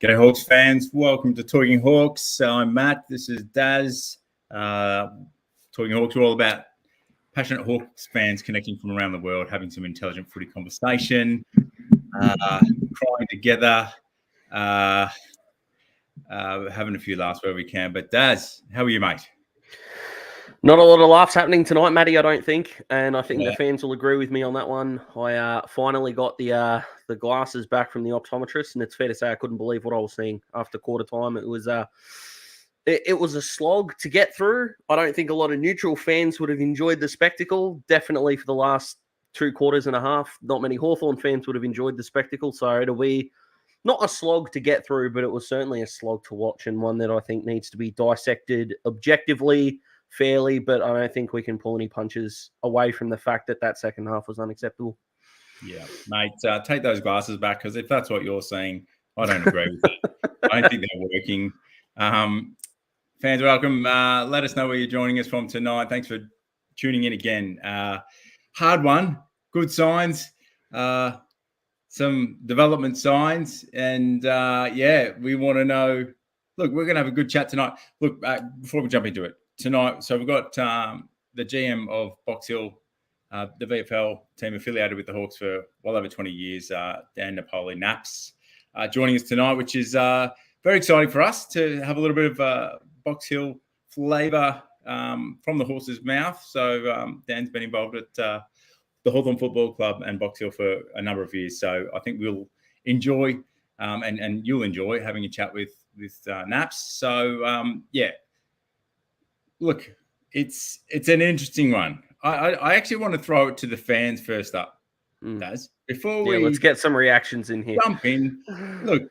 G'day Hawks fans, welcome to Talking Hawks. I'm Matt, this is Daz. Talking Hawks, we're all about passionate Hawks fans connecting from around the world, having some intelligent footy conversation, crying together, having a few laughs where we can. But Daz, how are you, mate? Not a lot of laughs happening tonight, Matty, I don't think. And I think the fans will agree with me on that one. I finally got the glasses back from the optometrist, and it's fair to say I couldn't believe what I was seeing after quarter time. It was a slog to get through. I don't think a lot of neutral fans would have enjoyed the spectacle. Definitely for the last 2 quarters and a half, not many Hawthorn fans would have enjoyed the spectacle. So it'll be not a slog to get through, but it was certainly a slog to watch, and one that I think needs to be dissected objectively, fairly, but I don't think we can pull any punches away from the fact that that second half was unacceptable. Yeah, mate, take those glasses back, because if that's what you're saying, I don't agree with that. I don't think they're working. Fans, welcome. Let us know where you're joining us from tonight. Thanks for tuning in again. Hard one, good signs, some development signs, and we want to know. Look, we're going to have a good chat tonight. Look, before we jump into it tonight, so we've got the GM of Box Hill, the VFL team affiliated with the Hawks for well over 20 years, Dan Nopoli, Naps, joining us tonight, which is very exciting for us to have a little bit of Box Hill flavour from the horse's mouth. So Dan's been involved at the Hawthorn Football Club and Box Hill for a number of years. So I think we'll enjoy and you'll enjoy having a chat with Naps. So, look, it's an interesting one. I actually want to throw it to the fans first up, Daz. Before let's get some reactions in here. Jump in. Look,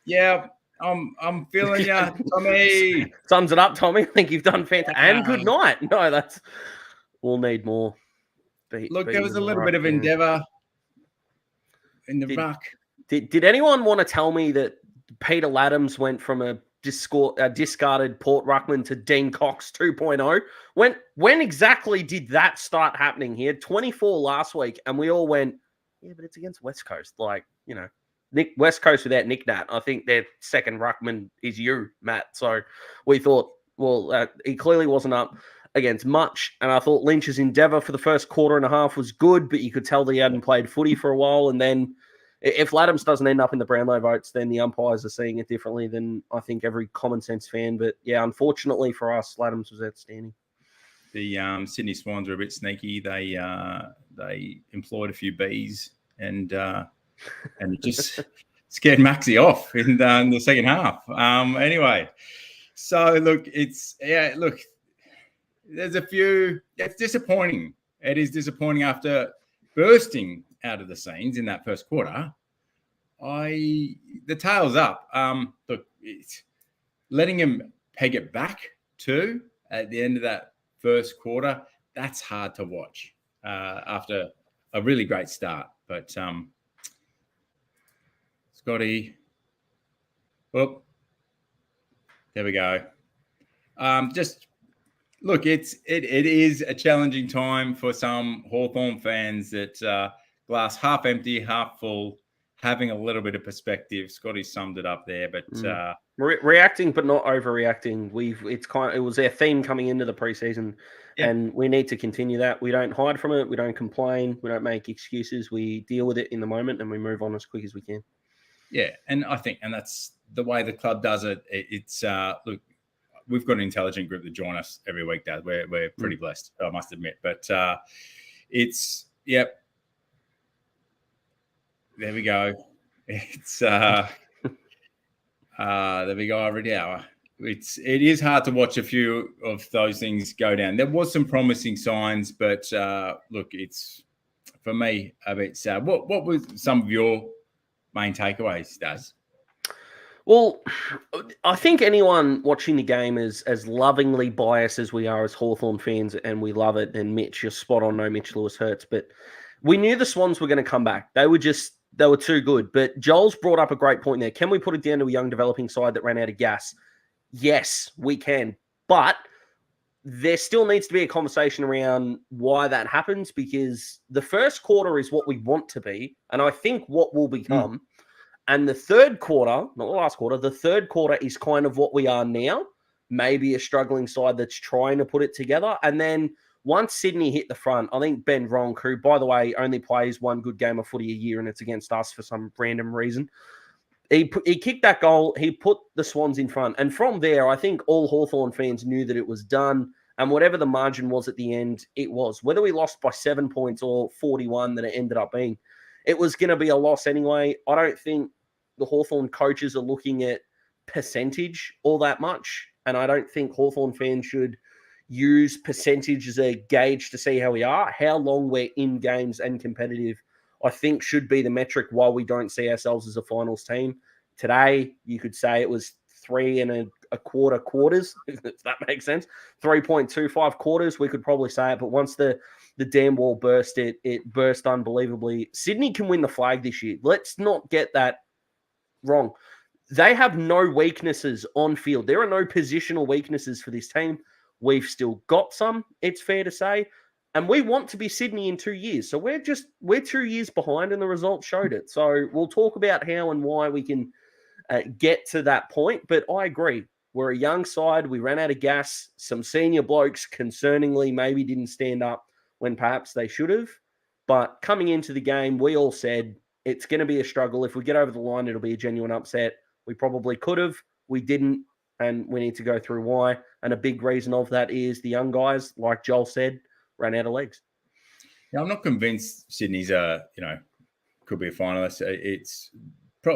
I'm feeling you, Tommy. Sums it up, Tommy. I think you've done fantastic. And good night. No, we'll need more. Look, there was a little bit of endeavour in the ruck. Did anyone want to tell me that Peter Laddams went from a discarded Port Ruckman to Dean Cox 2.0? When exactly did that start happening? He had 24 last week, and we all went, yeah, but it's against West Coast. Like, West Coast without Nick Nat. I think their second Ruckman is you, Matt. So we thought, he clearly wasn't up against much, and I thought Lynch's endeavour for the first quarter and a half was good, but you could tell that he hadn't played footy for a while, and then if Laddams doesn't end up in the Brownlow votes, then the umpires are seeing it differently than I think every common sense fan. But yeah, unfortunately for us, Laddams was outstanding. The Sydney Swans were a bit sneaky. They employed a few bees and it just scared Maxi off in the second half. Anyway, so look, there's a few. It's disappointing. It is disappointing after bursting out of the scenes in that first quarter. The tail's up. Look, it's letting him peg it back too at the end of that first quarter. That's hard to watch after a really great start. But Scotty, there we go. Look, it is a challenging time for some Hawthorn fans that glass half empty, half full, having a little bit of perspective. Scotty summed it up there, but reacting but not overreacting. It was our theme coming into the preseason, and we need to continue that. We don't hide from it. We don't complain. We don't make excuses. We deal with it in the moment, and we move on as quick as we can. Yeah, and I think, and that's the way the club does it. It's look, we've got an intelligent group that join us every week, Dad. We're pretty blessed, I must admit. But there we go. It's there we go every hour. It is hard to watch a few of those things go down. There was some promising signs, but look, it's for me a bit sad. What were some of your main takeaways, Daz? Well, I think anyone watching the game is as lovingly biased as we are as Hawthorn fans, and we love it. And Mitch, you're spot on. No, Mitch Lewis hurts, but we knew the Swans were going to come back. They were too good. But Joel's brought up a great point there. Can we put it down to a young developing side that ran out of gas? Yes, we can. But there still needs to be a conversation around why that happens, because the first quarter is what we want to be, and I think what will become. And the third quarter, not the last quarter, the third quarter is kind of what we are now. Maybe a struggling side that's trying to put it together. And then once Sydney hit the front, I think Ben Ronk, who, by the way, only plays one good game of footy a year, and it's against us for some random reason, he kicked that goal. He put the Swans in front. And from there, I think all Hawthorn fans knew that it was done. And whatever the margin was at the end, it was. Whether we lost by 7 points or 41 that it ended up being, it was going to be a loss anyway. I don't think the Hawthorn coaches are looking at percentage all that much. And I don't think Hawthorn fans should use percentage as a gauge to see how we are. How long we're in games and competitive, I think, should be the metric while we don't see ourselves as a finals team. Today, you could say it was 3 1/4 quarters, if that makes sense. 3.25 quarters, we could probably say it. But once the damn wall burst, it burst unbelievably. Sydney can win the flag this year. Let's not get that wrong. They have no weaknesses on field. There are no positional weaknesses for this team. We've still got some, it's fair to say. And we want to be Sydney in 2 years. So we're 2 years behind, and the results showed it. So we'll talk about how and why we can get to that point. But I agree. We're a young side. We ran out of gas. Some senior blokes, concerningly, maybe didn't stand up when perhaps they should have. But coming into the game, we all said it's going to be a struggle. If we get over the line, it'll be a genuine upset. We probably could have. We didn't. And we need to go through why. And a big reason of that is the young guys, like Joel said, ran out of legs. Yeah, I'm not convinced Sydney's could be a finalist.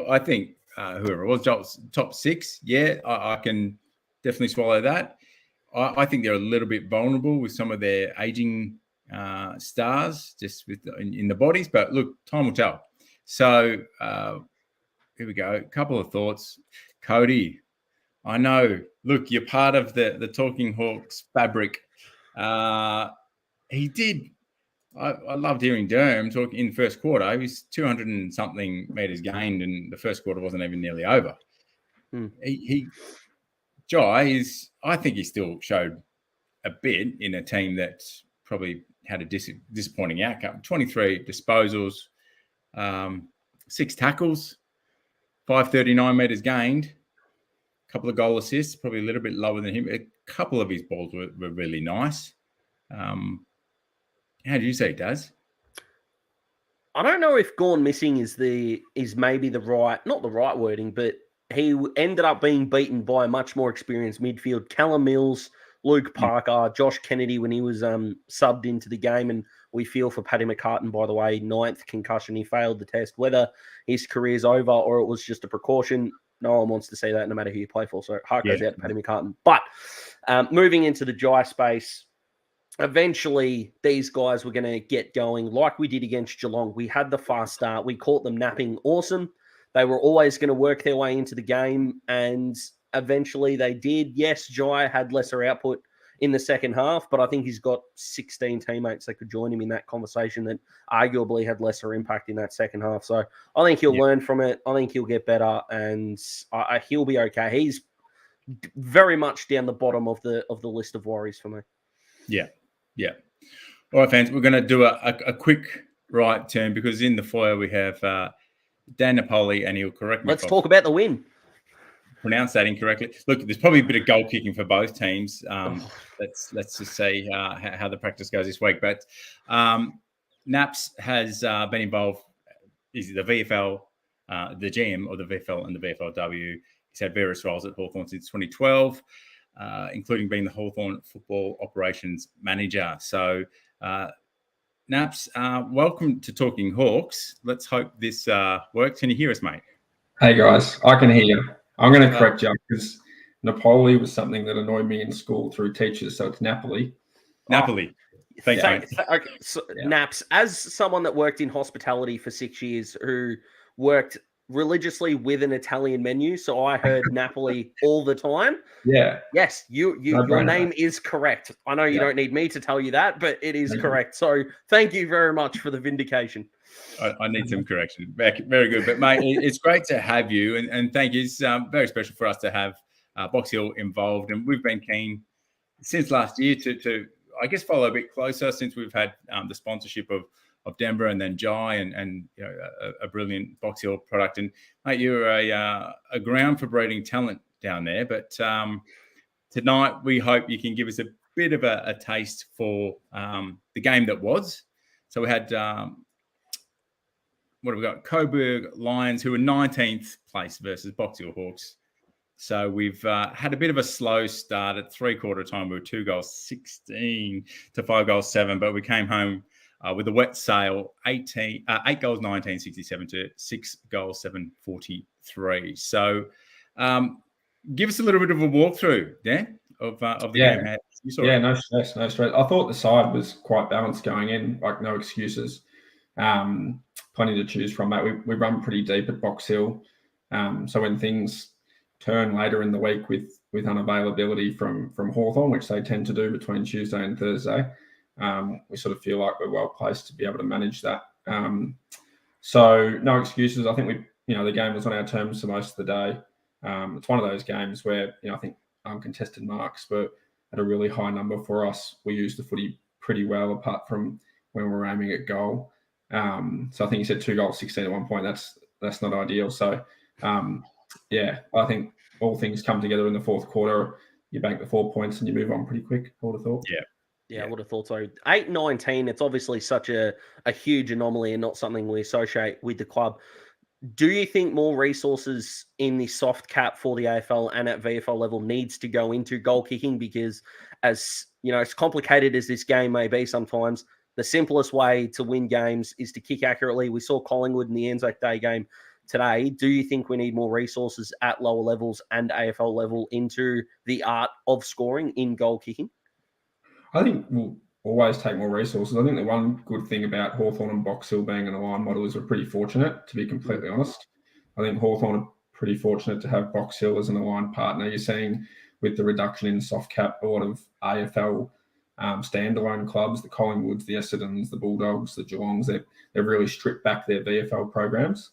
I think whoever it was, Joel's top 6. Yeah, I can definitely swallow that. I think they're a little bit vulnerable with some of their aging stars, just in the bodies. But look, time will tell. So here we go. A couple of thoughts, Cody. I know. Look, you're part of the Talking Hawks fabric. He did. I loved hearing Durham talk in the first quarter. He was 200 and something meters gained, and the first quarter wasn't even nearly over. Jai I think he still showed a bit in a team that probably had a disappointing outcome. 23 disposals, 6 tackles, 539 meters gained. Couple of goal assists, probably a little bit lower than him. A couple of his balls were really nice. How do you say it does? I don't know if gone missing is maybe not the right wording, but he ended up being beaten by a much more experienced midfield. Callum Mills, Luke Parker, Josh Kennedy when he was subbed into the game, and we feel for Paddy McCartan, by the way, 9th concussion. He failed the test. Whether his career's over or it was just a precaution, no one wants to say that no matter who you play for. So heart goes out to Paddy McCartan. But moving into the Jai space, eventually these guys were going to get going like we did against Geelong. We had the fast start. We caught them napping awesome. They were always going to work their way into the game, and eventually they did. Yes, Jai had lesser output in the second half, but I think he's got 16 teammates that could join him in that conversation that arguably had lesser impact in that second half. So I think he'll learn from it. I think he'll get better, and he'll be okay. He's very much down the bottom of the list of worries for me. Yeah. All right, fans, we're going to do a quick right turn because in the foyer we have Dan Nopoli, and he'll correct me. Let's talk about the win. Pronounce that incorrectly. Look, there's probably a bit of goal kicking for both teams. Let's just see how the practice goes this week. But Naps has been involved. He's the VFL, the GM of the VFL and the VFLW. He's had various roles at Hawthorn since 2012, including being the Hawthorn Football Operations Manager. So, Naps, welcome to Talking Hawks. Let's hope this works. Can you hear us, mate? Hey, guys. I can hear you. I'm going to correct you because Napoli was something that annoyed me in school through teachers, so it's Napoli. Napoli. Thanks, mate. Okay, so, Naps, as someone that worked in hospitality for 6 years, who worked religiously with an Italian menu, so I heard Napoli all the time. Yeah. Yes, your name is correct. I know you don't need me to tell you that, but it is correct. So thank you very much for the vindication. I need some correction. Very good. But, mate, it's great to have you, and thank you. It's very special for us to have Box Hill involved, and we've been keen since last year to I guess, follow a bit closer since we've had the sponsorship of Denver, and then Jai, and you know, a brilliant Box Hill product. And mate, you're a ground for breeding talent down there. But tonight, we hope you can give us a bit of a taste for the game that was. So we had what have we got? Coburg Lions, who were 19th place versus Box Hill Hawks. So we've had a bit of a slow start at three-quarter time. We were 2 goals 16 to 5 goals 7, but we came home with a wet sail, 8 goals 19 67 to 6 goals 7 43. So give us a little bit of a walkthrough, Dan, of the game. No stress. I thought the side was quite balanced going in, like no excuses. Plenty to choose from, mate. We run pretty deep at Box Hill. So when things turn later in the week with unavailability from Hawthorn, which they tend to do between Tuesday and Thursday, we sort of feel like we're well placed to be able to manage that. So no excuses. I think the game was on our terms for most of the day. It's one of those games where I think uncontested marks were at a really high number for us. We used the footy pretty well, apart from when we were aiming at goal. So I think you said 2 goals 16 at one point. That's not ideal. So I think all things come together in the fourth quarter. You bank the 4 points and you move on pretty quick, I would have thought. Yeah, I would have thought so. 8-19, it's obviously such a huge anomaly and not something we associate with the club. Do you think more resources in the soft cap for the AFL and at VFL level needs to go into goal kicking? Because as complicated as this game may be sometimes, the simplest way to win games is to kick accurately. We saw Collingwood in the Anzac Day game today. Do you think we need more resources at lower levels and AFL level into the art of scoring in goal kicking? I think we'll always take more resources. I think the one good thing about Hawthorn and Box Hill being an aligned model is we're pretty fortunate, to be completely honest. I think Hawthorn are pretty fortunate to have Box Hill as an aligned partner. You're seeing with the reduction in soft cap, a lot of AFL standalone clubs, the Collingwoods, the Essendons, the Bulldogs, the Geelongs, they've really stripped back their VFL programs.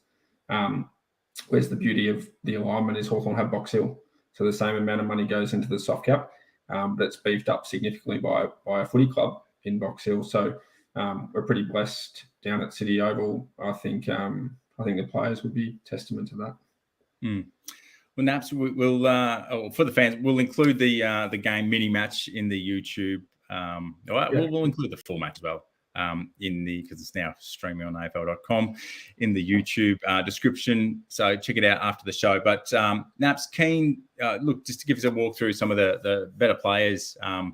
Where's the beauty of the alignment is Hawthorn have Box Hill. So the same amount of money goes into the soft cap, but it's beefed up significantly by a footy club in Box Hill. So we're pretty blessed down at City Oval. I think the players would be testament to that. Well, Naps, we'll for the fans, we'll include the game mini match in the YouTube. We'll include the full match as well because it's now streaming on AFL.com in the YouTube description. So check it out after the show. But Naps, keen, just to give us a walk through some of the better players that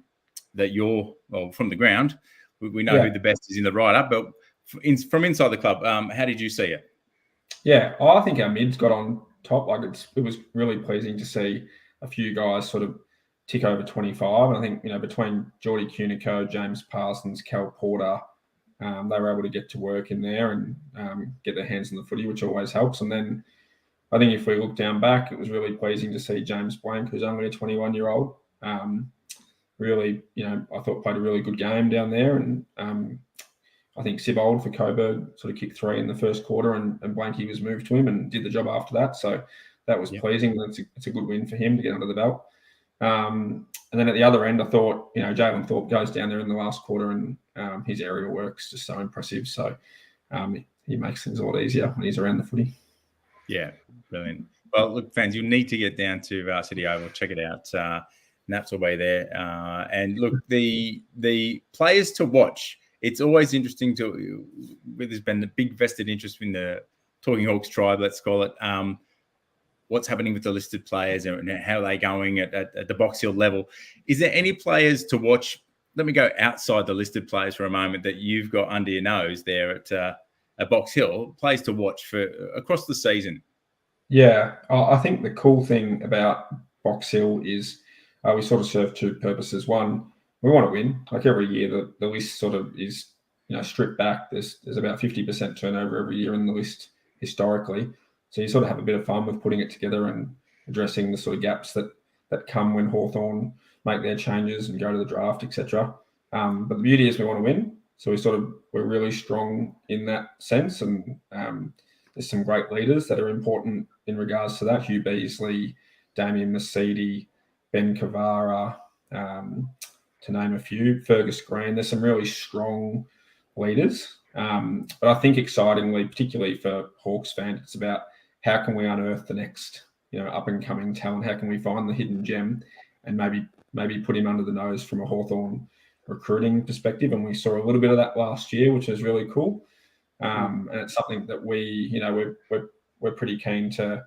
from the ground. We know who the best is in the write-up, but from inside the club, how did you see it? Yeah, I think our mids got on top. It was really pleasing to see a few guys sort of tick over 25. And I think, between Geordie Cunico, James Parsons, Cal Porter, they were able to get to work in there and get their hands on the footy, which always helps. And then I think if we look down back, it was really pleasing to see James Blank, who's only a 21-year-old, really, I thought played a really good game down there. And I think Sibold for Coburg sort of kicked 3 in the first quarter, and Blanky was moved to him and did the job after that. So that was pleasing. It's a good win for him to get under the belt. And then at the other end, I thought, Jalen Thorpe goes down there in the last quarter, and his aerial work's just so impressive. So he makes things a lot easier when he's around the footy. Yeah, brilliant. Well, look, fans, you need to get down to City Oval. Check it out. Naps will be there. And look, the players to watch. It's always interesting there's been a big vested interest in the Talking Hawks tribe, let's call it. What's happening with the listed players and how are they going at the Box Hill level? Is there any players to watch? Let me go outside the listed players for a moment that you've got under your nose there at Box Hill, players to watch for across the season. Yeah, I think the cool thing about Box Hill is we sort of serve two purposes. One, we want to win. Like every year, the list sort of is stripped back. There's about 50% turnover every year in the list historically. So you sort of have a bit of fun with putting it together and addressing the sort of gaps that come when Hawthorn make their changes and go to the draft, etc. But the beauty is we want to win. So we're really strong in that sense. And there's some great leaders that are important in regards to that. Hugh Beasley, Damien Mercedes, Ben Cavara, to name a few, Fergus Green. There's some really strong leaders. But I think excitingly, particularly for Hawks fans, it's about how can we unearth the next, up and coming talent? How can we find the hidden gem and maybe put him under the nose from a Hawthorn recruiting perspective? And we saw a little bit of that last year, which was really cool. And it's something that we're pretty keen to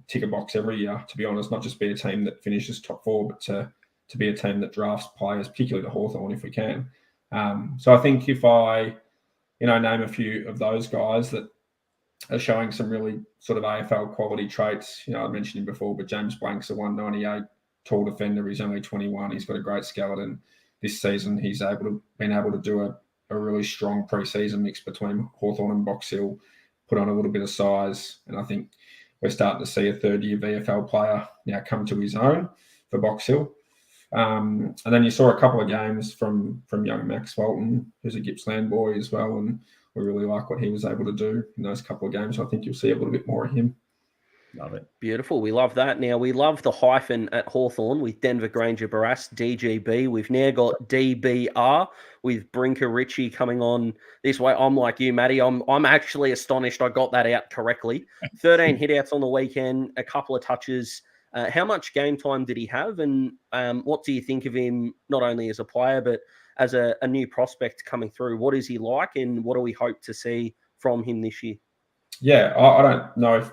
tick a box every year, to be honest, not just be a team that finishes top 4, but to be a team that drafts players, particularly to Hawthorn if we can. So I think if I, name a few of those guys that are showing some really sort of AFL quality traits, I mentioned him before, but James Blank's a 198 tall defender. He's only 21. He's got a great skeleton. This season, he's been able to do a really strong pre-season mix between Hawthorn and Box Hill, put on a little bit of size, and I think we're starting to see a third-year VFL player now come to his own for Box Hill. And then you saw a couple of games from young Max Walton, who's a Gippsland boy as well, and we really like what he was able to do in those couple of games. So I think you'll see a little bit more of him. Love it. Beautiful. We love that. Now, we love the hyphen at Hawthorn with Denver Grainger-Barras, DGB. We've now got DBR with Brinker-Ritchie coming on this way. I'm like you, Matty. I'm actually astonished I got that out correctly. 13 hitouts on the weekend, a couple of touches. How much game time did he have? And what do you think of him, not only as a player, but as a new prospect coming through? What is he like, and what do we hope to see from him this year? Yeah, I don't know if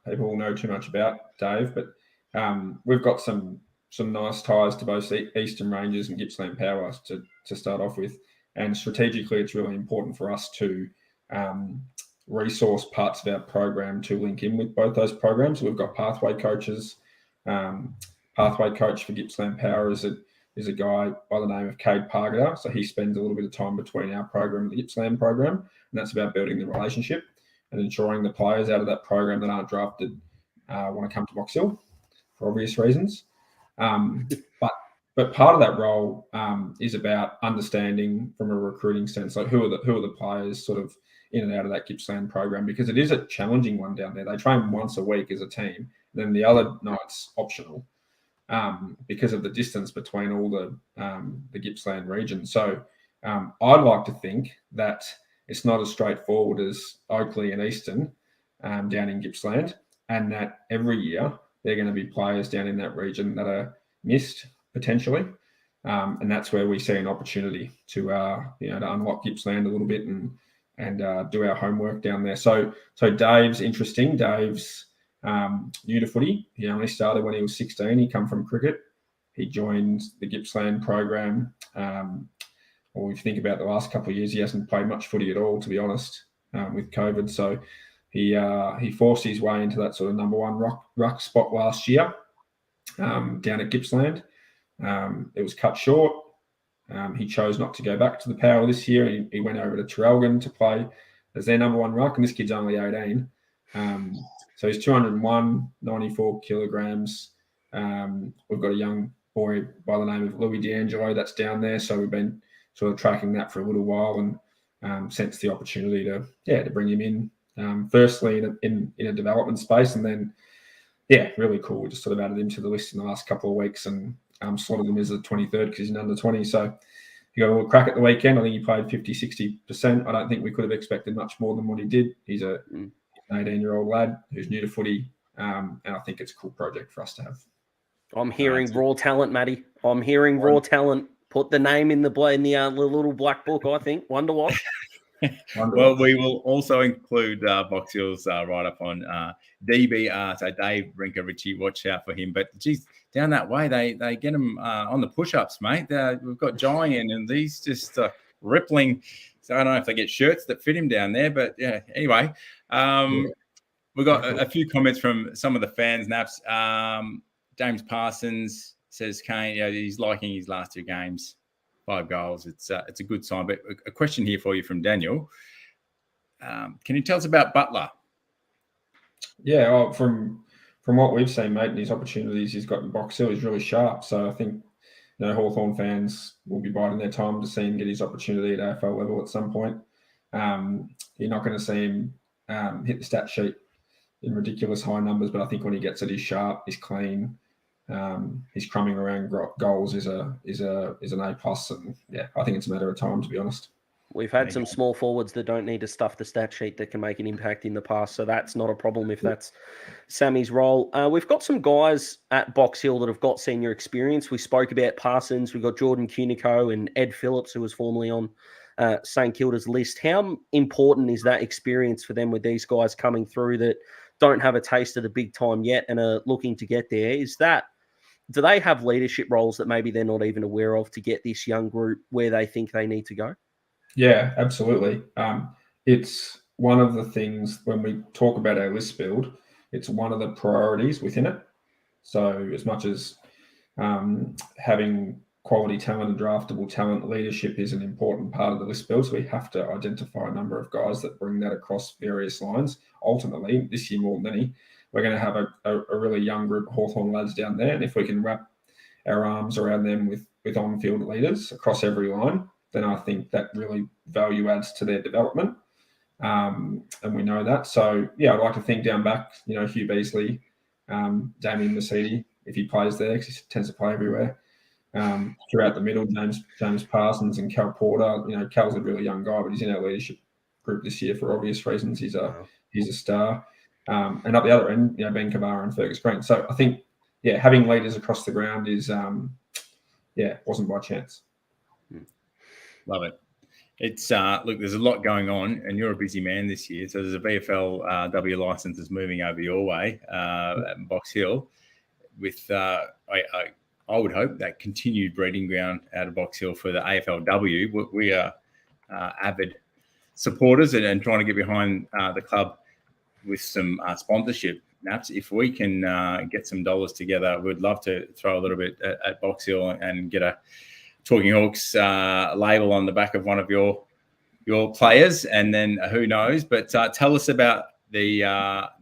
people will know too much about Dave, but we've got some nice ties to both Eastern Rangers and Gippsland Power to start off with. And strategically, it's really important for us to resource parts of our program to link in with both those programs. We've got pathway coaches. Pathway coach for Gippsland Power is a guy by the name of Cade Pargeter. So he spends a little bit of time between our program and the Gippsland program, and that's about building the relationship and ensuring the players out of that program that aren't drafted want to come to Box Hill for obvious reasons. But part of that role is about understanding from a recruiting sense, like who are the players sort of in and out of that Gippsland program, because it is a challenging one down there. They train once a week as a team, and then the other night's optional because of the distance between all the Gippsland region. So I'd like to think that it's not as straightforward as Oakley and Eastern down in Gippsland, and that every year they're going to be players down in that region that are missed potentially, and that's where we see an opportunity to to unlock Gippsland a little bit and do our homework down there. So Dave's interesting. Dave's new to footy. He only started when he was 16. He come from cricket. He joined the Gippsland program. Well, if you think about the last couple of years, he hasn't played much footy at all, to be honest, with COVID. So he forced his way into that sort of number one ruck spot last year down at Gippsland. It was cut short. He chose not to go back to the Power this year. He went over to Traralgon to play as their number one ruck, and this kid's only 18. So he's 201, 94 kilograms. We've got a young boy by the name of Louis D'Angelo that's down there. So we've been sort of tracking that for a little while and sensed the opportunity to bring him in. Firstly in a development space, and then really cool. We just sort of added him to the list in the last couple of weeks and slotted him as the 23rd because he's an under 20. So he got a little crack at the weekend. I think he played 50-60%. I don't think we could have expected much more than what he did. He's an 18-year-old lad who's new to footy, and I think it's a cool project for us to have. I'm hearing raw talent, Matty. I'm hearing raw talent. Put the name in the little black book, I think. Wonder what? Well, we will also include Box Hill's write-up on DBR, so Dave Brinker-Ritchie. Watch out for him. But geez, down that way, they get him on the push-ups, mate. We've got Jai in, and he's just rippling. So I don't know if they get shirts that fit him down there, but yeah. Anyway, we've got a few comments from some of the fans. Naps, James Parsons says Kane, he's liking his last two games. 5 goals. It's a good sign. But a question here for you from Daniel. Can you tell us about Butler? Yeah, from what we've seen, mate, and his opportunities he's got in Box Hill, he's really sharp. So I think Hawthorn fans will be biding their time to see him get his opportunity at AFL level at some point. You're not going to see him hit the stat sheet in ridiculous high numbers, but I think when he gets it, he's sharp, he's clean. His crumbing around goals is an A+, and I think it's a matter of time, to be honest. We've had some small forwards that don't need to stuff the stat sheet that can make an impact in the past, so that's not a problem if that's Sammy's role. We've got some guys at Box Hill that have got senior experience. We spoke about Parsons. We've got Jordan Cunico and Ed Phillips, who was formerly on St Kilda's list. How important is that experience for them with these guys coming through that don't have a taste of the big time yet and are looking to get there? Do they have leadership roles that maybe they're not even aware of to get this young group where they think they need to go? Yeah, absolutely. It's one of the things when we talk about our list build, it's one of the priorities within it. So as much as having quality talent and draftable talent, leadership is an important part of the list build. So we have to identify a number of guys that bring that across various lines. Ultimately, this year more than any, we're going to have a really young group of Hawthorn lads down there. And if we can wrap our arms around them with on-field leaders across every line, then I think that really value adds to their development. And we know that. So, yeah, I'd like to think down back, Hugh Beasley, Damien Mercedes, if he plays there, because he tends to play everywhere. Throughout the middle, James Parsons and Cal Porter. Cal's a really young guy, but he's in our leadership group this year for obvious reasons. He's a star. And up the other end, Ben Cabarra and Fergus Green. So I think, having leaders across the ground is, wasn't by chance. Love it. It's look, there's a lot going on, and you're a busy man this year. So there's a VFLW license that's moving over your way at Box Hill. With I would hope that continued breeding ground out of Box Hill for the AFLW. We are avid supporters and trying to get behind the club with some sponsorship. Naps, if we can get some dollars together, we'd love to throw a little bit at Box Hill and get a Talking Hawks label on the back of one of your players, and then who knows? But tell us about the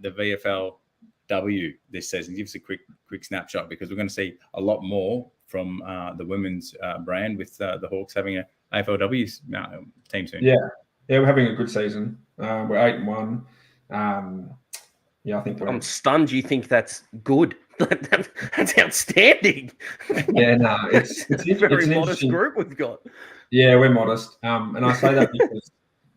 VFLW this season. Give us a quick snapshot, because we're going to see a lot more from the women's brand with the Hawks having a AFLW team soon. Yeah, we're having a good season. We're 8-1. I think I'm stunned. You think that's good? That's outstanding. Yeah, no, it's very modest group we've got. Yeah, we're modest, and I say that because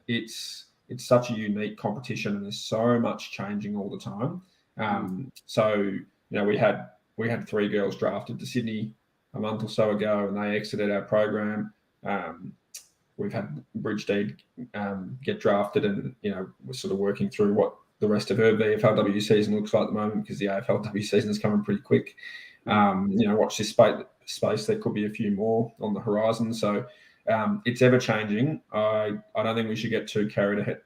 it's such a unique competition, and there's so much changing all the time. So we had 3 girls drafted to Sydney a month or so ago, and they exited our program. We've had Bridgedeed get drafted, and we're sort of working through what the rest of her VFLW season looks like at the moment, because the AFLW season is coming pretty quick. Watch this space. There could be a few more on the horizon. So it's ever changing. I don't think we should get too carried ahead,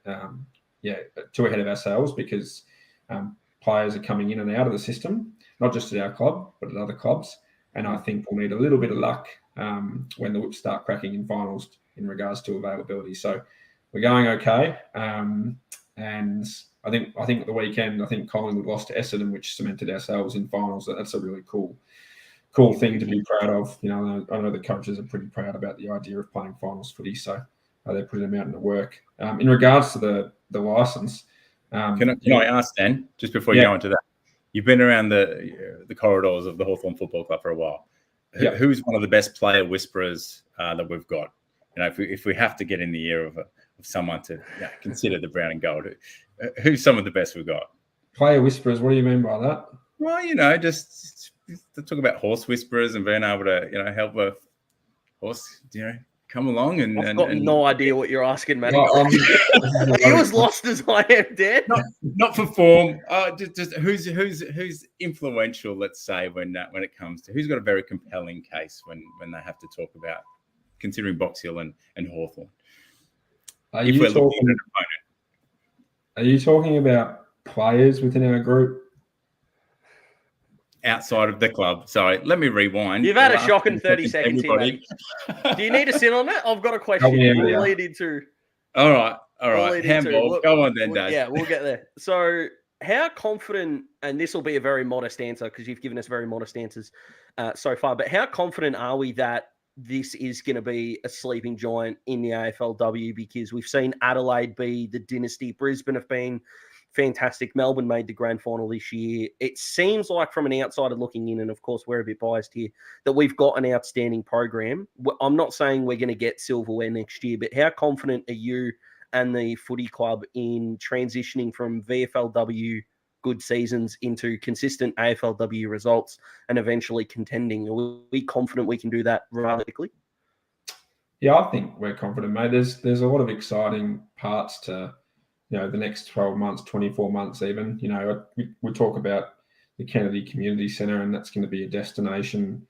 too ahead of ourselves, because players are coming in and out of the system, not just at our club, but at other clubs. And I think we'll need a little bit of luck when the whips start cracking in finals in regards to availability. So we're going okay. And I think at the weekend, Collingwood lost to Essendon, which cemented ourselves in finals. That's a really cool thing to be proud of. I know the coaches are pretty proud about the idea of playing finals footy, so they're putting them out into work. In regards to the license, can I ask, Dan, just before you go into that, you've been around the corridors of the Hawthorn Football Club for a while. Who's one of the best player whisperers that we've got? If we have to get in the ear of someone to consider the brown and gold, who's some of the best we've got? Player whisperers, what do you mean by that? Well, just to talk about horse whisperers and being able to, help a horse, come along and... I've got no idea what you're asking, man. Are you as lost as I am, Dan? Not for form. Just who's influential, let's say, when it comes to... Who's got a very compelling case when they have to talk about considering Box Hill and Hawthorn? Are you talking about players within our group? Outside of the club. Sorry, let me rewind. You've had a shocking 30 seconds here, mate. Do you need to sit on it? I've got a question. We'll lead into... All right. Handball. Go on then, Dad. Yeah, we'll get there. So how confident, and this will be a very modest answer because you've given us very modest answers so far, but how confident are we that this is going to be a sleeping giant in the AFLW? Because we've seen Adelaide be the dynasty. Brisbane have been fantastic. Melbourne made the grand final this year. It seems like from an outsider looking in, and of course we're a bit biased here, that we've got an outstanding program. I'm not saying we're going to get silverware next year, but how confident are you and the footy club in transitioning from VFLW good seasons into consistent AFLW results and eventually contending? Are we confident we can do that rather quickly? Yeah, I think we're confident, mate. There's a lot of exciting parts to, the next 12 months, 24 months even. We talk about the Kennedy Community Centre, and that's going to be a destination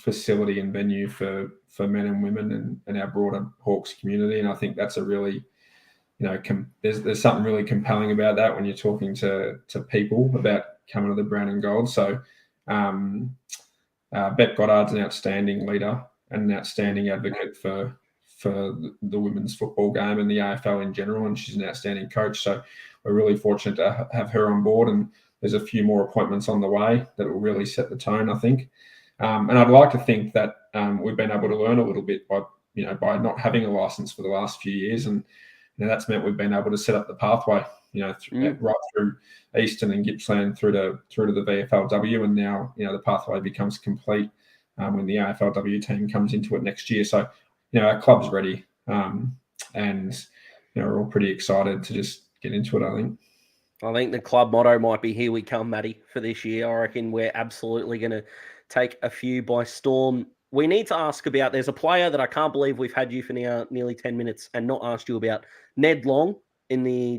facility and venue for men and women and our broader Hawks community. And I think that's a really, there's something really compelling about that when you're talking to people about coming to the brown and gold. So Bette Goddard's an outstanding leader and an outstanding advocate for the women's football game and the AFL in general, and she's an outstanding coach. So we're really fortunate to have her on board, and there's a few more appointments on the way that will really set the tone, I think. And I'd like to think that we've been able to learn a little bit by not having a license for the last few years, and that's meant we've been able to set up the pathway, right through Eastern and Gippsland through to the VFLW, and now the pathway becomes complete when the AFLW team comes into it next year. So our club's ready, and we're all pretty excited to just get into it, I think. The club motto might be "Here we come, Matty," for this year. I reckon we're absolutely going to take a few by storm. We need to ask about, there's a player that I can't believe we've had you for now nearly 10 minutes and not asked you about, Ned Long,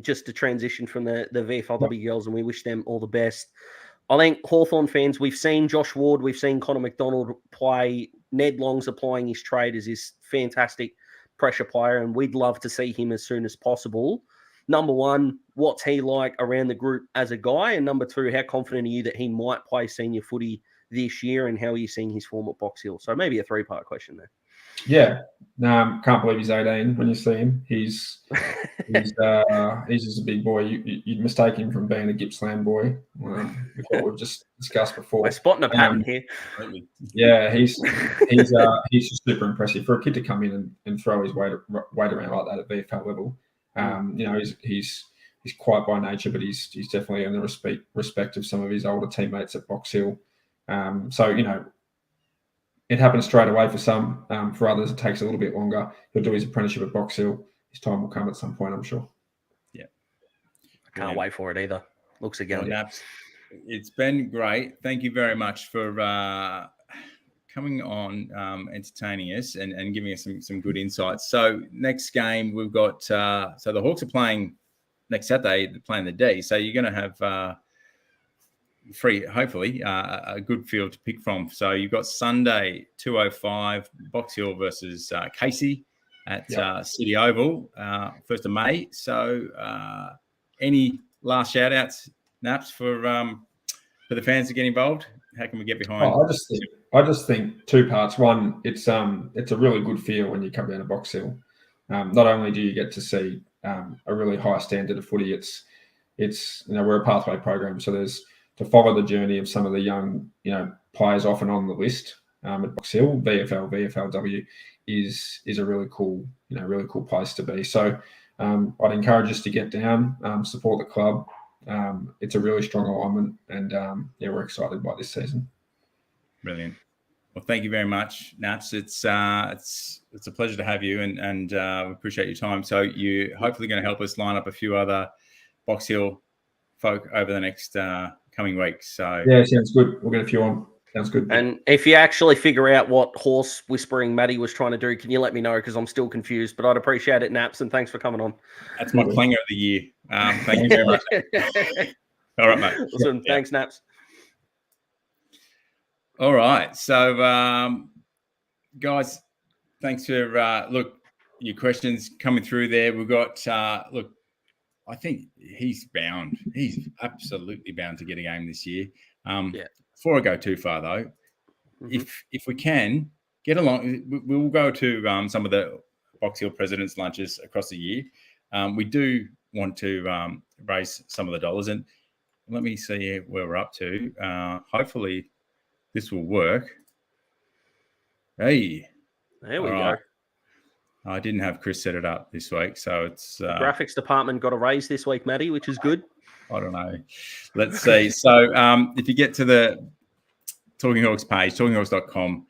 just a transition from the VFLW girls, and we wish them all the best. I think Hawthorn fans, we've seen Josh Ward, we've seen Connor McDonald play. Ned Long's applying his trade as this fantastic pressure player, and we'd love to see him as soon as possible. Number one, what's he like around the group as a guy? And number two, how confident are you that he might play senior footy this year, and how are you seeing his form at Box Hill? So maybe a three-part question there. Yeah, can't believe he's 18 when you see him. He's just a big boy. You'd mistake him from being a Gippsland boy, with what we've just discussed before. We're spotting a pattern here. Yeah, he's just super impressive for a kid to come in and throw his weight around like that at VFL level. He's quiet by nature, but he's definitely earned the respect of some of his older teammates at Box Hill. So it happens straight away for some. For others, it takes a little bit longer. He'll do his apprenticeship at Box Hill. His time will come at some point, I'm sure. Yeah. I can't wait for it either. Looks again. Naps, it's been great. Thank you very much for coming on, entertaining us and giving us some good insights. So next game, we've got so the Hawks are playing next Saturday. They're playing the D. So you're going to have free, hopefully, a good field to pick from. So you've got Sunday, 2:05, Box Hill versus Casey at City Oval, 1st of May. So any last shout-outs, Naps, for the fans to get involved? How can we get behind? I just think two parts. One, it's a really good feel when you come down to Box Hill. Not only do you get to see a really high standard of footy, it's we're a pathway program, so there's to follow the journey of some of the young, players often on the list at Box Hill. VFLW is a really cool place to be. So I'd encourage us to get down, support the club. It's a really strong alignment, and we're excited by this season. Brilliant. Well, thank you very much, Naps. It's a pleasure to have you, and we appreciate your time. So you hopefully going to help us line up a few other Box Hill folk over the next coming weeks. So yeah, sounds good. We'll get a few on. Sounds good. And if you actually figure out what horse whispering Matty was trying to do, can you let me know? Because I'm still confused. But I'd appreciate it, Naps, and thanks for coming on. That's my clanger of the year. Thank you very much. All right, mate. Awesome. Yeah. Thanks, Naps. All right. So, guys, thanks for your questions coming through there. We've got I think he's bound. He's absolutely bound to get a game this year. Before I go too far, though, if we can get along, we'll go to some of the Box Hill President's lunches across the year. We do want to raise some of the dollars, and let me see where we're up to. Hopefully, this will work. Hey, there we go. I didn't have Chris set it up this week, so it's the graphics department got a raise this week, Matty, which is good. I don't know. Let's see. So if you get to the Talking Hawks page, talkinghawks.com,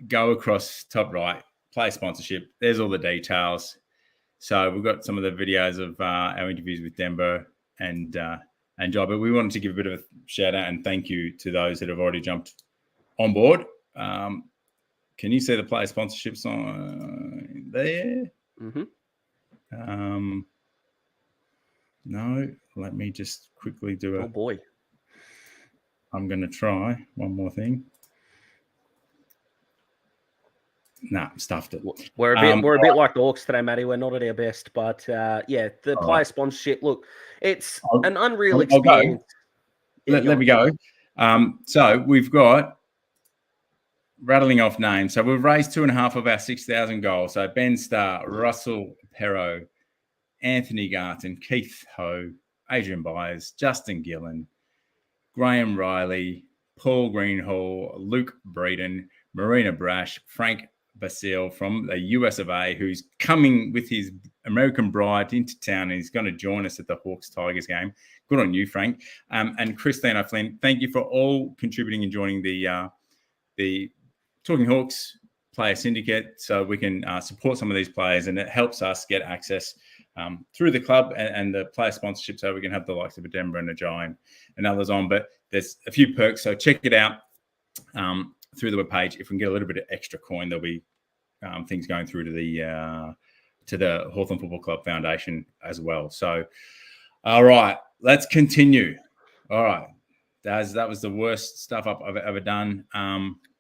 go across top right, play sponsorship. There's all the details. So we've got some of the videos of our interviews with Denver and Jai, but we wanted to give a bit of a shout out and thank you to those that have already jumped on board. Can you see the player sponsorships on there? Mm-hmm. No, let me just quickly do it. Oh boy. I'm going to try one more thing. Nah, stuffed it. We're a bit like the Hawks today, Matty. We're not at our best, but the player sponsorship. Look, it's an unreal experience. Let me go. So we've got rattling off names. So we've raised 2.5 of our 6,000 goals. So Ben Starr, Russell Perro, Anthony Garton, Keith Ho, Adrian Byers, Justin Gillen, Graham Riley, Paul Greenhall, Luke Breeden, Marina Brash, Frank Basile from the US of A, who's coming with his American bride into town, and he's going to join us at the Hawks-Tigers game. Good on you, Frank. And Christina Flynn, thank you for all contributing and joining the Talking Hawks player syndicate so we can support some of these players, and it helps us get access through the club and the player sponsorship so we can have the likes of a Denver and a Giant and others on. But there's a few perks, so check it out through the webpage. If we can get a little bit of extra coin, there'll be things going through to the Hawthorn Football Club Foundation as well. So, all right, let's continue. All right, that was the worst stuff I've ever done.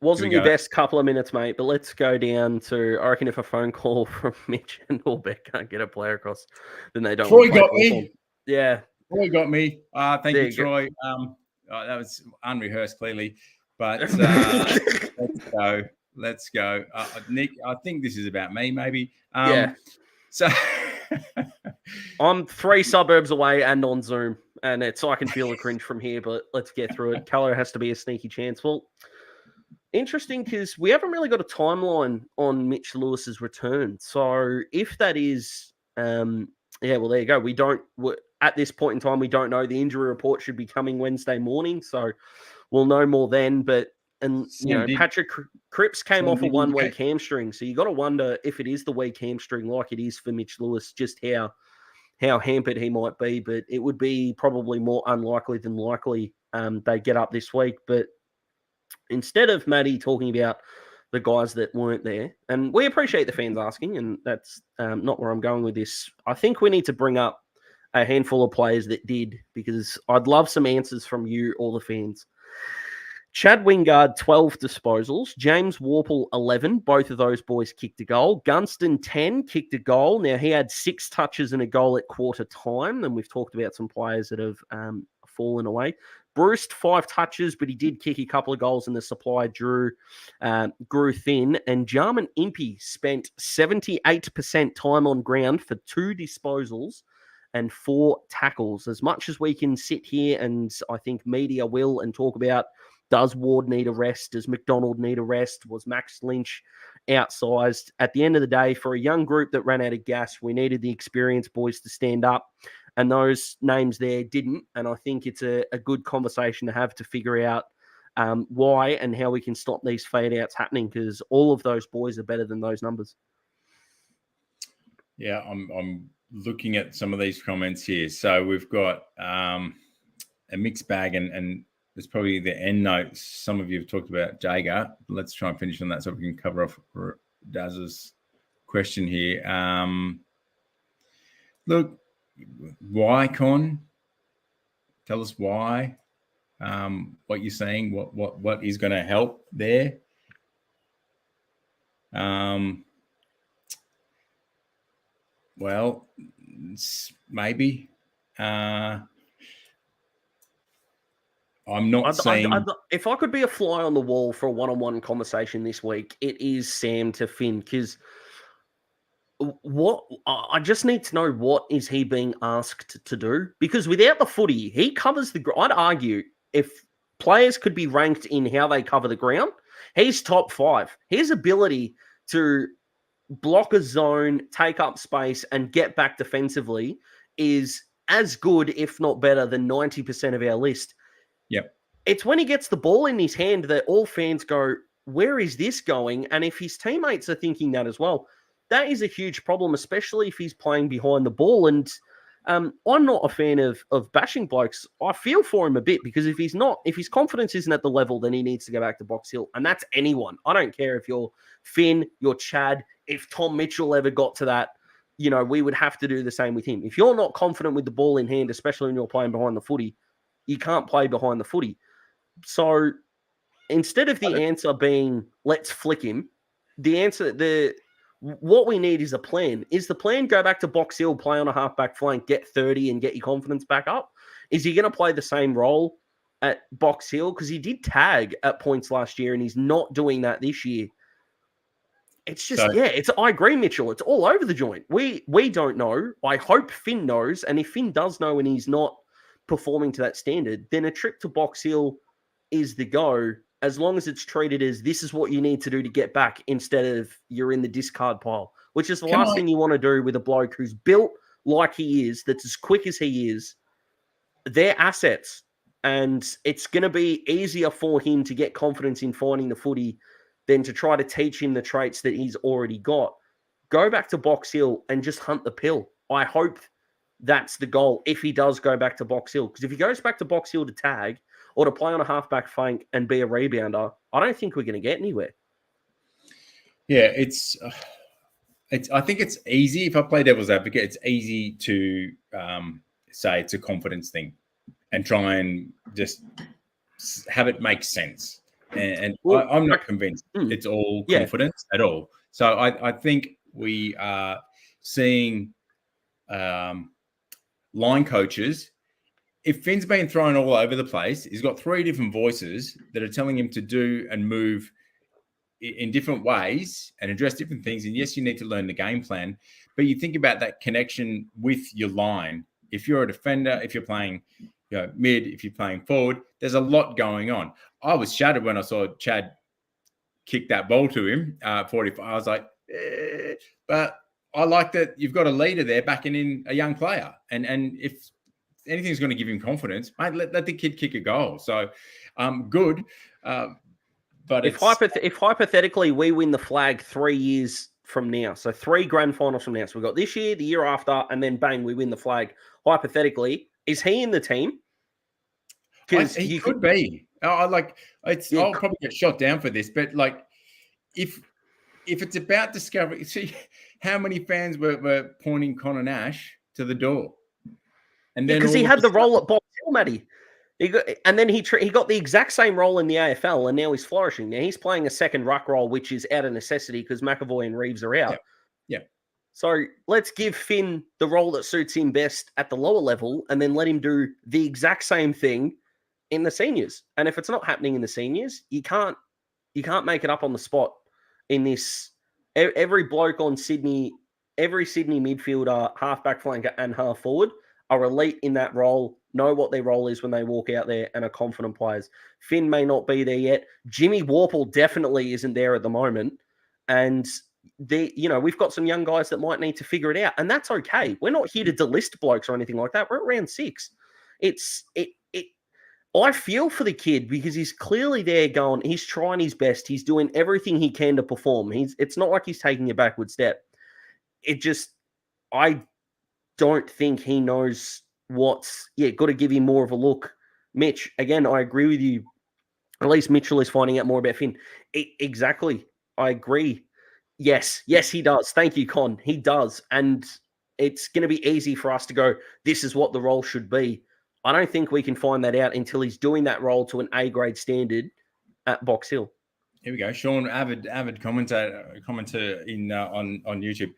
Wasn't your best couple of minutes, mate, but let's go down to, I reckon if a phone call from Mitch and Norbeck can't get a player across, then they don't. Troy got me. Yeah. Troy got me. Thank you, Troy. That was unrehearsed, clearly. But let's go. Nick, I think this is about me, maybe. Yeah. So I'm 3 suburbs away and on Zoom, and I can feel the cringe from here, but let's get through it. Calo has to be a sneaky chance. Well, interesting because we haven't really got a timeline on Mitch Lewis's return. So if that is, well, there you go. At this point in time, we don't know. The injury report should be coming Wednesday morning, so we'll know more then. But Patrick Cripps came off a 1-week hamstring, so you got to wonder if it is the weak hamstring, like it is for Mitch Lewis, just how hampered he might be. But it would be probably more unlikely than likely they get up this week. But instead of Matty talking about the guys that weren't there, and we appreciate the fans asking, and that's not where I'm going with this. I think we need to bring up a handful of players that did, because I'd love some answers from you, all the fans. Chad Wingard, 12 disposals. James Warple, 11. Both of those boys kicked a goal. Gunston, 10, kicked a goal. Now, he had 6 touches and a goal at quarter time, and we've talked about some players that have fallen away. Bruce, 5 touches, but he did kick a couple of goals, and the supply grew thin. And Jarman Impey spent 78% time on ground for 2 disposals and 4 tackles. As much as we can sit here and I think media will and talk about, does Ward need a rest? Does McDonald need a rest? Was Max Lynch outsized? At the end of the day, for a young group that ran out of gas, we needed the experienced boys to stand up, and those names there didn't. And I think it's a good conversation to have to figure out why and how we can stop these fade-outs happening, because all of those boys are better than those numbers. Yeah, I'm looking at some of these comments here. So we've got a mixed bag, and there's probably the end notes. Some of you have talked about Jager. Let's try and finish on that so we can cover off Daz's question here. Look, why, Con? Tell us why. What you're saying. What is going to help there? Well, maybe. I'm not saying... if I could be a fly on the wall for a one-on-one conversation this week, it is Sam to Finn, because I just need to know what is he being asked to do, because without the footy, he covers the ground. I'd argue if players could be ranked in how they cover the ground, he's top 5. His ability to block a zone, take up space, and get back defensively is as good, if not better, than 90% of our list. Yep. It's when he gets the ball in his hand that all fans go, where is this going? And if his teammates are thinking that as well, that is a huge problem, especially if he's playing behind the ball. And I'm not a fan of bashing blokes. I feel for him a bit because if his confidence isn't at the level, then he needs to go back to Box Hill. And that's anyone. I don't care if you're Finn, you're Chad. If Tom Mitchell ever got to that, we would have to do the same with him. If you're not confident with the ball in hand, especially when you're playing behind the footy, you can't play behind the footy. So instead of the answer being, let's flick him, what we need is a plan. Is the plan go back to Box Hill, play on a halfback flank, get 30 and get your confidence back up? Is he going to play the same role at Box Hill? Because he did tag at points last year and he's not doing that this year. It's just, I agree, Mitchell. It's all over the joint. We don't know. I hope Finn knows. And if Finn does know and he's not performing to that standard, then a trip to Box Hill is the go, as long as it's treated as this is what you need to do to get back instead of you're in the discard pile, which is the last thing you want to do with a bloke who's built like he is, that's as quick as he is. They're assets, and it's going to be easier for him to get confidence in finding the footy than to try to teach him the traits that he's already got. Go back to Box Hill and just hunt the pill. I hope that's the goal if he does go back to Box Hill. Because if he goes back to Box Hill to tag or to play on a halfback flank and be a rebounder, I don't think we're going to get anywhere. Yeah, I think it's easy. If I play devil's advocate, it's easy to say it's a confidence thing and try and just have it make sense. And I'm not convinced it's all confidence at all. So I think we are seeing line coaches. If Finn's been thrown all over the place, he's got 3 different voices that are telling him to do and move in different ways and address different things. And yes, you need to learn the game plan, but you think about that connection with your line. If you're a defender, if you're playing mid, if you're playing forward, there's a lot going on. I was shattered when I saw Chad kick that ball to him, 45. I was like, but I like that you've got a leader there backing in a young player. And if anything's going to give him confidence, mate, let the kid kick a goal. So good. But if hypothetically we win the flag 3 years from now, so 3 grand finals from now, so we've got this year, the year after, and then bang, we win the flag. Hypothetically, is he in the team? Because he could be. I'll probably get shot down for this, but if it's about discovery, see how many fans were pointing Connor Nash to the door, and then because he had the role at Box Hill, Matty. He got the exact same role in the AFL, and now he's flourishing. Now he's playing a second ruck role, which is out of necessity because McAvoy and Reeves are out. Yeah. So let's give Finn the role that suits him best at the lower level, and then let him do the exact same thing in the seniors. And if it's not happening in the seniors, you can't make it up on the spot in this. Every bloke on Sydney, every Sydney midfielder, halfback flanker and half forward are elite in that role, know what their role is when they walk out there, and are confident players. Finn may not be there yet. Jimmy Warple definitely isn't there at the moment. And we've got some young guys that might need to figure it out, and that's okay. We're not here to delist blokes or anything like that. We're at round 6. I feel for the kid because he's clearly there going, he's trying his best. He's doing everything he can to perform. It's not like he's taking a backward step. I don't think he knows got to give him more of a look. Mitch, again, I agree with you. At least Mitchell is finding out more about Finn. Exactly. I agree. Yes, he does. Thank you, Con. He does. And it's going to be easy for us to go, this is what the role should be. I don't think we can find that out until he's doing that role to an A-grade standard at Box Hill. Here we go. Sean, avid commenter in on YouTube.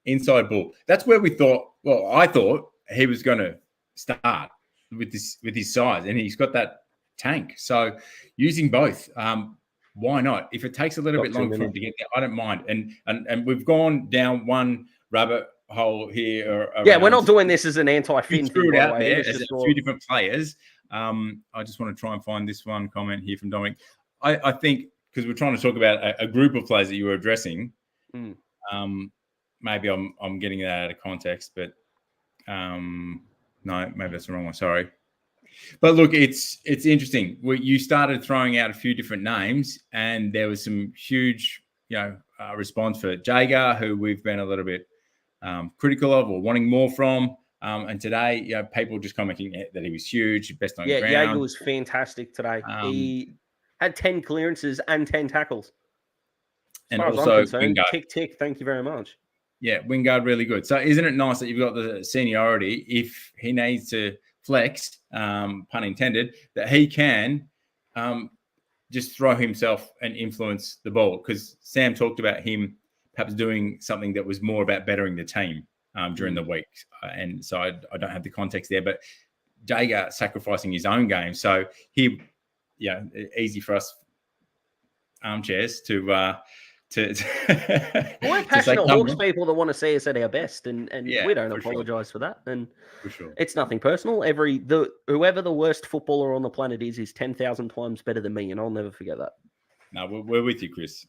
Inside ball. That's where we thought, I thought he was going to start with his size, and he's got that tank. So using both, why not? If it takes a little bit longer for him to get there, I don't mind. And we've gone down one rabbit hole here. We're not doing this as an anti-Finn. Threw it out there as a few different players. I just want to try and find this one comment here from Dominic. I think because we're trying to talk about a group of players that you were addressing. Maybe I'm getting that out of context, but no, maybe that's the wrong one. Sorry. But look, it's interesting. You started throwing out a few different names, and there was some huge, response for Jaeger, who we've been a little bit critical of or wanting more from. And today, people just commenting that he was huge, best on ground. Jaeger was fantastic today. He had 10 clearances and 10 tackles. As far as I'm concerned, tick, tick, thank you very much. Yeah, Wingard really good. So isn't it nice that you've got the seniority if he needs to flex, pun intended, that he can just throw himself and influence the ball? Because Sam talked about him perhaps doing something that was more about bettering the team during the week. And so I don't have the context there, but Jaeger sacrificing his own game. So he, easy for us armchairs to we're passionate Hawks people that want to see us at our best, and we don't apologise for that. And for sure, it's nothing personal. Whoever the worst footballer on the planet is 10,000 times better than me, and I'll never forget that. No, we're with you, Chris.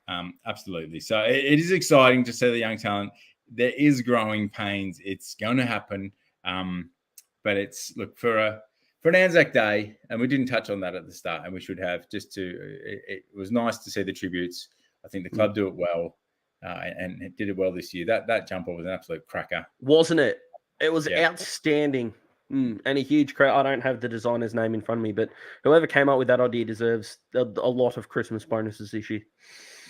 Absolutely. So it is exciting to see the young talent. There is growing pains. It's going to happen, but it's for an Anzac Day, and we didn't touch on that at the start, and we should have. It was nice to see the tributes. I think the club do it well, and it did it well this year. That jumper was an absolute cracker, wasn't it? It was outstanding, and a huge credit. I don't have the designer's name in front of me, but whoever came up with that idea deserves a lot of Christmas bonuses this year.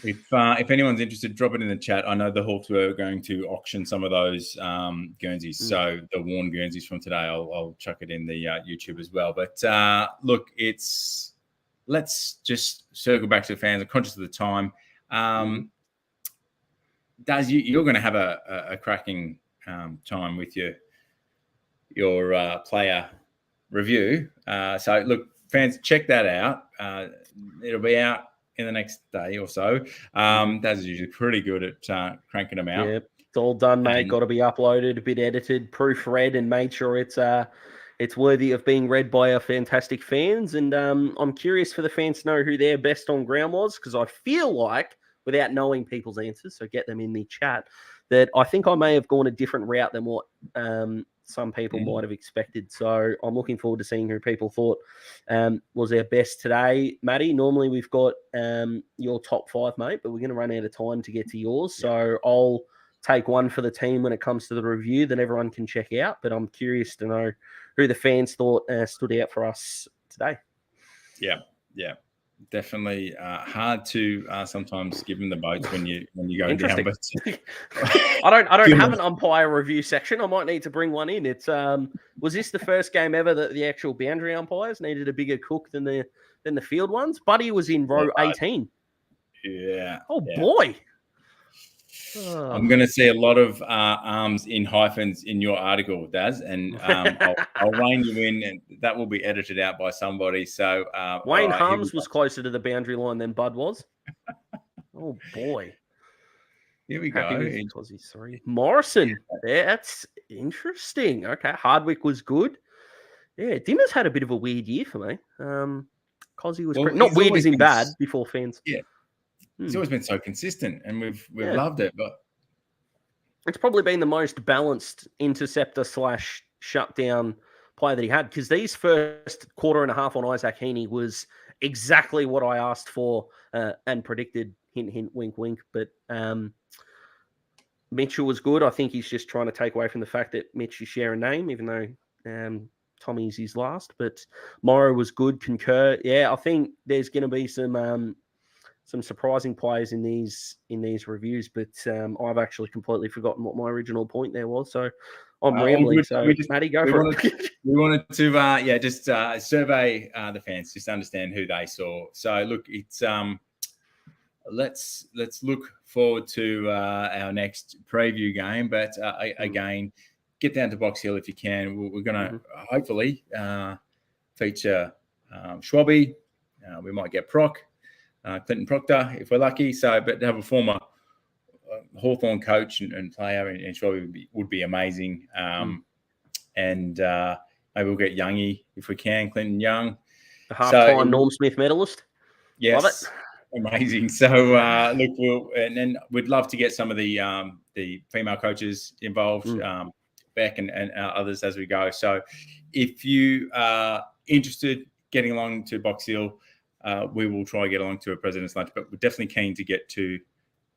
If anyone's interested, drop it in the chat. I know the Hawks were going to auction some of those Guernseys, so the worn Guernseys from today, I'll chuck it in the YouTube as well. But look, let's just circle back to the fans. I'm conscious of the time. Daz, you're going to have a cracking time with your player review. So look, fans, check that out. It'll be out in the next day or so. Daz is usually pretty good at cranking them out. Yeah, it's all done, mate. Got to be uploaded, a bit edited, proofread, and made sure it's worthy of being read by our fantastic fans. And I'm curious for the fans to know who their best on ground was, because I feel like, without knowing people's answers, so get them in the chat, that I think I may have gone a different route than what some people might have expected. So I'm looking forward to seeing who people thought was our best today. Matty, normally we've got your top 5, mate, but we're going to run out of time to get to yours. So I'll take one for the team when it comes to the review that everyone can check out. But I'm curious to know who the fans thought stood out for us today. Yeah. Definitely hard to sometimes give them the votes when you go down. But I don't have an umpire review section. I might need to bring one in. It's was this the first game ever that the actual boundary umpires needed a bigger cook than the field ones? Buddy was in row 18. Yeah. Oh boy. I'm going to see a lot of arms in hyphens in your article, Daz, and I'll rein you in, and that will be edited out by somebody. So Wayne Harms was closer to the boundary line than Bud was. Oh boy! Here we go. Morrison. Yeah, that's interesting. Okay, Hardwick was good. Yeah, Dimmer's had a bit of a weird year for me. Cozzy was not weird as in bad before fans. Yeah. He's always been so consistent, and we've loved it. But it's probably been the most balanced interceptor / shutdown player that he had, because these first quarter and a half on Isaac Heaney was exactly what I asked for and predicted. Hint, hint, wink, wink. But Mitchell was good. I think he's just trying to take away from the fact that Mitch is sharing a name, even though Tommy's his last. But Morrow was good. Concur. Yeah, I think there's going to be some surprising players in these reviews, but I've actually completely forgotten what my original point there was. So I'm rambling. So Matty, go for it. We wanted to just survey the fans, just understand who they saw. So look, it's let's look forward to our next preview game. But again, get down to Box Hill if you can. We're going to hopefully feature Schwabby. We might get Proc. Clinton Proctor, if we're lucky. So, but to have a former Hawthorn coach and player in Schwabby would be amazing. And maybe we'll get Youngie if we can, Clinton Young. The half-time Norm Smith medalist. Yes. Love it. Amazing. So look, and then we'd love to get some of the female coaches involved, Beck and others as we go. So if you are interested getting along to Box Hill, we will try to get along to a President's Lunch, but we're definitely keen to get to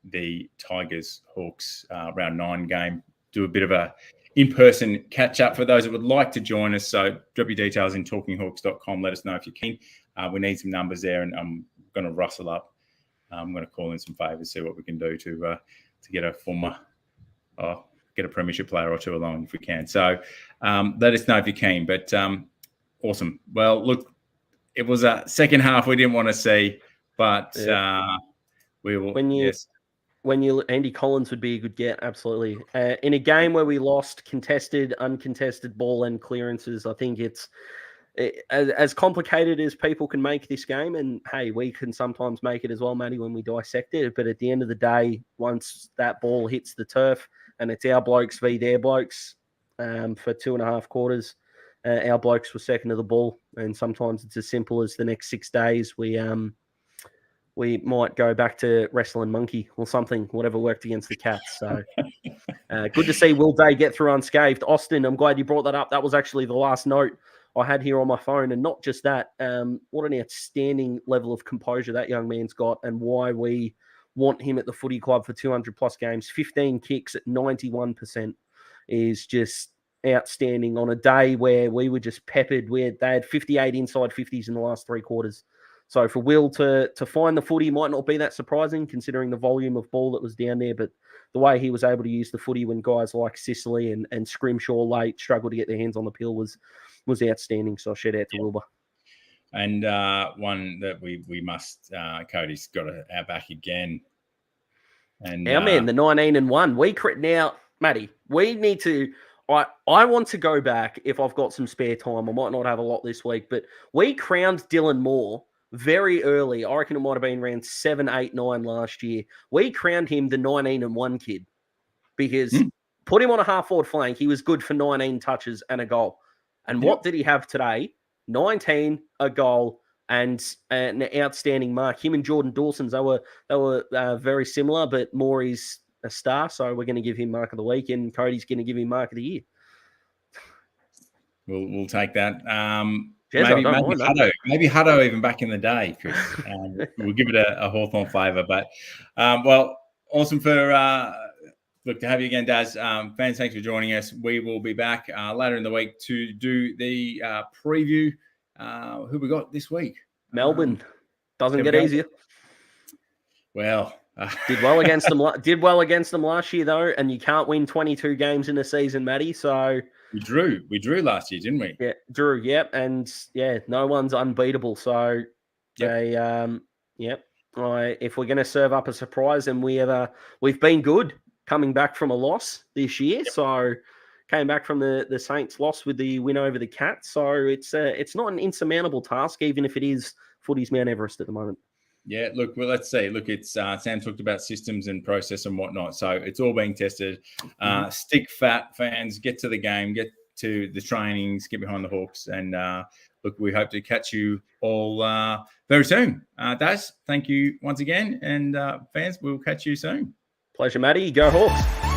the Tigers Hawks round 9 game, do a bit of a in-person catch-up for those that would like to join us. So drop your details in talkinghawks.com. Let us know if you're keen. We need some numbers there, and I'm going to rustle up. I'm going to call in some favours, see what we can do to get a get a premiership player or two along if we can. So let us know if you're keen. But awesome. Well, look, it was a second half we didn't want to see, but we will. Andy Collins would be a good get, absolutely. In a game where we lost contested, uncontested ball and clearances, I think it's as complicated as people can make this game, and hey, we can sometimes make it as well, Matty, when we dissect it. But at the end of the day, once that ball hits the turf and it's our blokes v their blokes for 2.5 quarters, our blokes were second to the ball. And sometimes it's as simple as the next 6 days we might go back to wrestling monkey or something, whatever worked against the Cats. So good to see Will Day get through unscathed. Austin, I'm glad you brought that up. That was actually the last note I had here on my phone. And not just that, what an outstanding level of composure that young man's got, and why we want him at the footy club for 200 plus games. 15 kicks at 91% is just outstanding on a day where we were just peppered. They had 58 inside 50s in the last 3 quarters. So for Will to find the footy might not be that surprising considering the volume of ball that was down there, but the way he was able to use the footy when guys like Sicily and Scrimshaw late struggled to get their hands on the pill was outstanding. So shout out to Wilbur. And one that we must, Cody's got our back again. And our man, the 19-1. Now, Matty, we need to. I want to go back if I've got some spare time. I might not have a lot this week, but we crowned Dylan Moore very early. I reckon it might have been around 7, 8, 9 last year. We crowned him the 19-1 kid because put him on a half-forward flank. He was good for 19 touches and a goal. And what did he have today? 19, a goal, and an outstanding mark. Him and Jordan Dawson's, they were very similar, but Maury's a star, so we're going to give him Mark of the Week, and Cody's going to give him Mark of the Year. We'll take that. Maybe Hutto even back in the day, Chris. We'll give it a Hawthorn flavour. But, well, awesome for to have you again, Daz. Fans, thanks for joining us. We will be back later in the week to do the preview. Who we got this week? Melbourne. Doesn't get easier. Well... Did well against them last year, though, and you can't win 22 games in a season, Matty. So we drew last year, didn't we? Yeah, drew. Yep, and no one's unbeatable. So if we're going to serve up a surprise, and we've been good coming back from a loss this year. So came back from the Saints loss with the win over the Cats. So it's not an insurmountable task, even if it is footy's Mount Everest at the moment. Yeah, look, well, let's see. Look, it's Sam talked about systems and process and whatnot. So it's all being tested. Stick fat, fans, get to the game, get to the trainings, get behind the Hawks. And look, we hope to catch you all very soon. Daz, thank you once again. And fans, we'll catch you soon. Pleasure, Matty. Go Hawks.